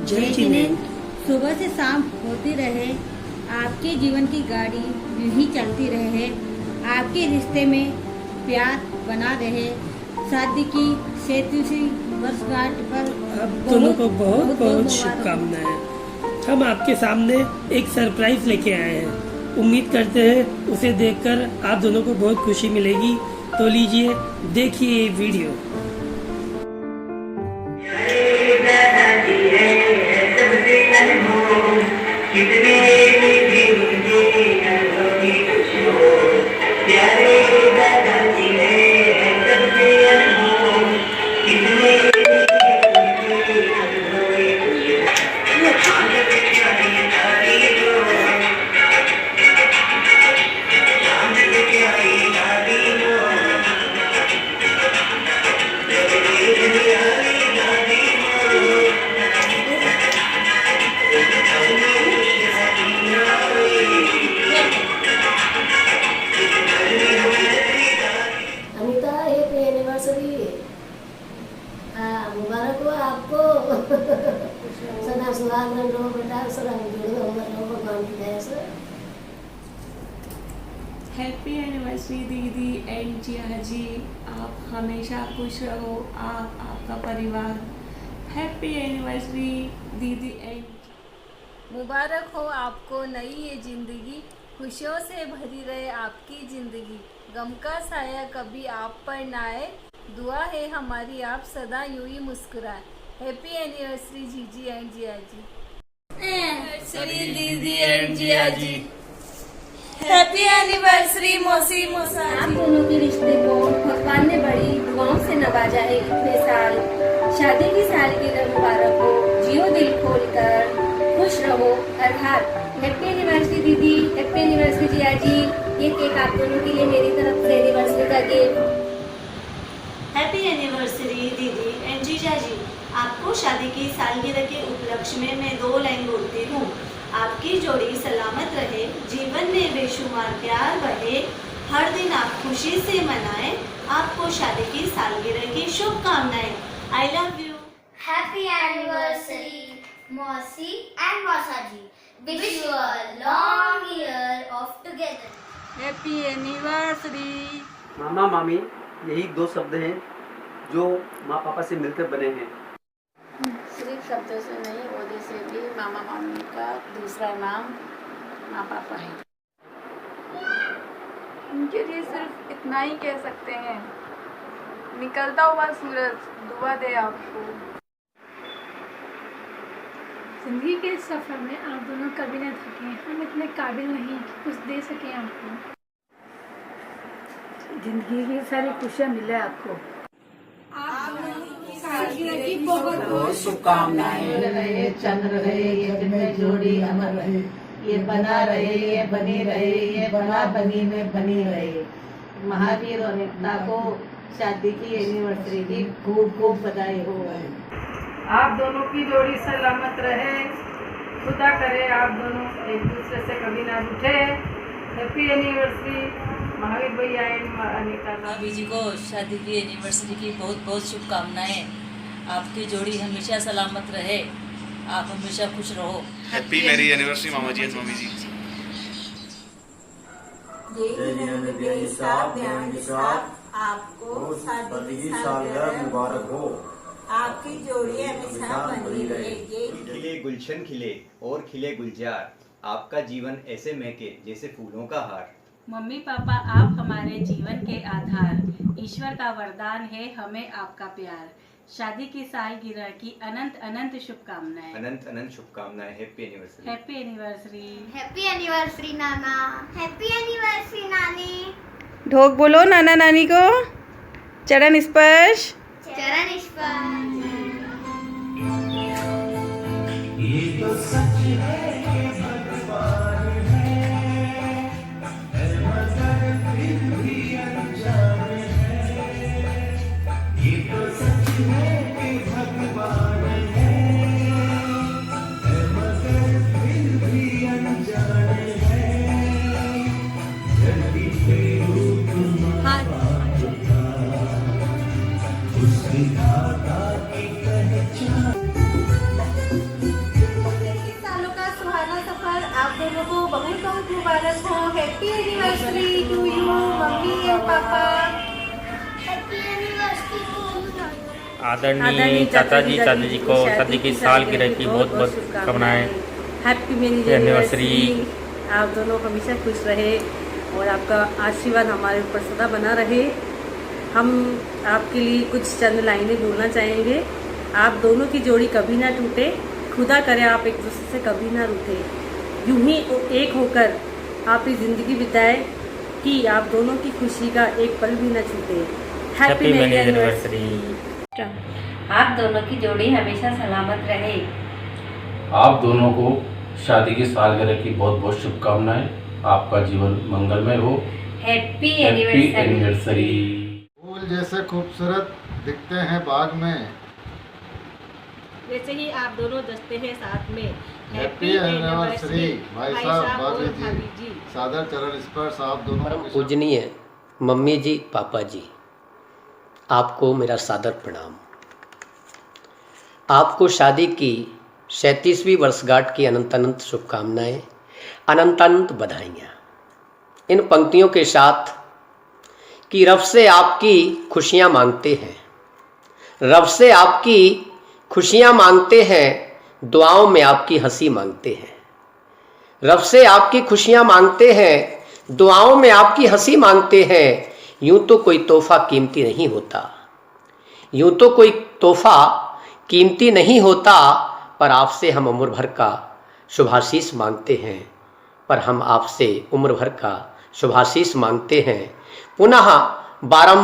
जय जिनेंद्र। सुबह से शाम होती रहे, आपके जीवन की गाड़ी यूं ही चलती रहे, आपके रिश्ते में प्यार बना रहे। शादी की 37वीं वर्षगांठ पर आप दोनों को बहुत बहुत शुभकामनाएं। हम आपके सामने एक सरप्राइज लेके आए हैं। उम्मीद करते हैं उसे देखकर आप दोनों को बहुत खुशी मिलेगी। तो लीजिए देखिए ये वीडियो। मुबारक हो आपको। सदा सुहागन रहो बेटा, सदा जुड़ो भगवान की दया से। हैप्पी एनिवर्सरी दीदी एंड जिया जी, आप हमेशा खुश रहो, आप आपका परिवार। हैप्पी एनिवर्सरी दीदी एंड मुबारक हो आपको नई ये ज़िंदगी, खुशियों से भरी रहे आपकी ज़िंदगी। गम का साया कभी आप पर ना आए, दुआ है हमारी आप सदा यूं ही मुस्कुराए। हैप्पी एनिवर्सरी जीजी एंड जिया जी। एनिवर्सरी दीदी and Jiya ji. Happy anniversary मौसी मौसा। आप दोनों के रिश्ते को भगवान ने बड़ी दुआओं से नवाजा है। इतने साल शादी की सालगिरह मुबारक हो, जियो दिल खोलकर, खुश रहो हर हाल। हैप्पी एनिवर्सरी दीदी, हैप्पी एनिवर्सरी जिया जी। ये केक आप दोनों के लिए मेरी तरफ से एनिवर्सरी का गिफ्ट। हैप्पी एनिवर्सरी दीदी एंड जीजा जी। आपको शादी की सालगिरह के उपलक्ष्य में मैं 2 लाइन बोलती हूँ। आपकी जोड़ी सलामत रहे, जीवन में बेशुमार प्यार बढ़े, हर दिन आप खुशी से मनाएं। आपको शादी की सालगिरह की शुभकामनाएं। I love you. Happy anniversary मौसी एंड मौसा जी। Wish you a long year of together. Happy anniversary. मामा मामी यही 2 शब्द हैं जो माँ पापा से मिलकर बने हैं। सिर्फ शब्दों से नहीं, ओहदे से भी मामा मामी का दूसरा नाम माँ पापा है। उनके लिए सिर्फ इतना ही कह सकते हैं, निकलता हुआ सूरज दुआ दे आपको। जिंदगी के इस सफर में आप दोनों कभी न थकें। हम इतने काबिल नहीं कि कुछ दे सकें आपको। जिंदगी की सारी खुशियाँ मिले आपको। की बहुत बहुत शुभकामनाएं। रहे चंद्र रहे, ये दिन में जोड़ी अमर रहे, ये बना रहे, ये बनी रहे, ये बना बनी में बनी रहे। महावीर और एकता को शादी की एनिवर्सरी की खूब खूब बधाई हो। आप दोनों की जोड़ी सलामत रहे, खुदा करे आप दोनों एक दूसरे से कभी ना रूठे। हैप्पी एनिवर्सरी महावीर भैया एंड अनीता भाभी जी को शादी की एनिवर्सरी की बहुत बहुत शुभकामनाएं। आपकी जोड़ी हमेशा सलामत रहे, आप हमेशा खुश रहो। हैप्पी मेरी एनिवर्सरी मामा जी एंड मम्मी जी। आपको शादी की सालगिरह मुबारक हो। आपकी जोड़ी हमेशा बनी रहेगी। खिले गुलशन खिले और खिले गुलजार, आपका जीवन ऐसे महके जैसे फूलों का हार। मम्मी पापा आप हमारे जीवन के आधार, ईश्वर का वरदान है हमें आपका प्यार। शादी की सालगिरह की अनंत अनंत शुभकामनाएं। अनंत अनंत शुभकामनाएं। Happy anniversary. Happy anniversary. Happy anniversary नाना। हैप्पी एनिवर्सरी नानी। ढोक बोलो नाना नानी को। चरण स्पर्श। चरण स्पर्श। ये तो सच है कि भगवान है, मगर फिर भी अनजान है। ये तो सच है कि भगवान है, मगर फिर भी अनजान है। जल्दी पे रूप उसकी धागा की पहचान। मुबारक हो। Happy anniversary to you mummy and papa. आदरणीय चाचा जी चाची जी को शादी की सालगिरह की बहुत बहुत शुभकामनाएं। Happy anniversary. आप दोनों हमेशा खुश रहे और आपका आशीर्वाद हमारे ऊपर सदा बना रहे। हम आपके लिए कुछ चंद लाइनें बोलना चाहेंगे। आप दोनों की जोड़ी कभी ना टूटे, खुदा करे आप एक दूसरे से कभी ना रूठे। यूं ही एक होकर आप इस ज़िंदगी बिताए कि आप दोनों की खुशी का एक पल भी न छूटे। Happy anniversary. आप दोनों की जोड़ी हमेशा सलामत रहे। आप दोनों को शादी की सालगिरह की बहुत बहुत शुभकामनाएं। आपका जीवन मंगलमय हो। Happy anniversary. फूल जैसे खूबसूरत दिखते हैं बाग में, वैसे ही आप दोनों दस्ते हैं साथ में। हैप्पी एनिवर्सरी भाई साहब भाभी जी। सादर चरण स्पर्श आप दोनों को। पूजनीय मम्मी जी पापा जी, आपको मेरा सादर प्रणाम। आपको शादी की 37वीं वर्षगांठ की अनंत अनंत शुभकामनाएं, अनंत अनंत बधाइयाँ। इन पंक्तियों के साथ कि रब से आपकी खुशियाँ मांगते हैं, रब से आपकी खुशियाँ मांगते हैं, दुआओं में आपकी हंसी मांगते हैं। रब से आपकी खुशियाँ मांगते हैं, दुआओं में आपकी हंसी मांगते हैं। यूं तो कोई तोहफा कीमती नहीं होता, यूं तो कोई तोहफा कीमती नहीं होता, पर आपसे हम उम्र भर का शुभाशीष मांगते हैं। पर हम आपसे उम्र भर का शुभाशीष मांगते हैं। पुनः बारंबार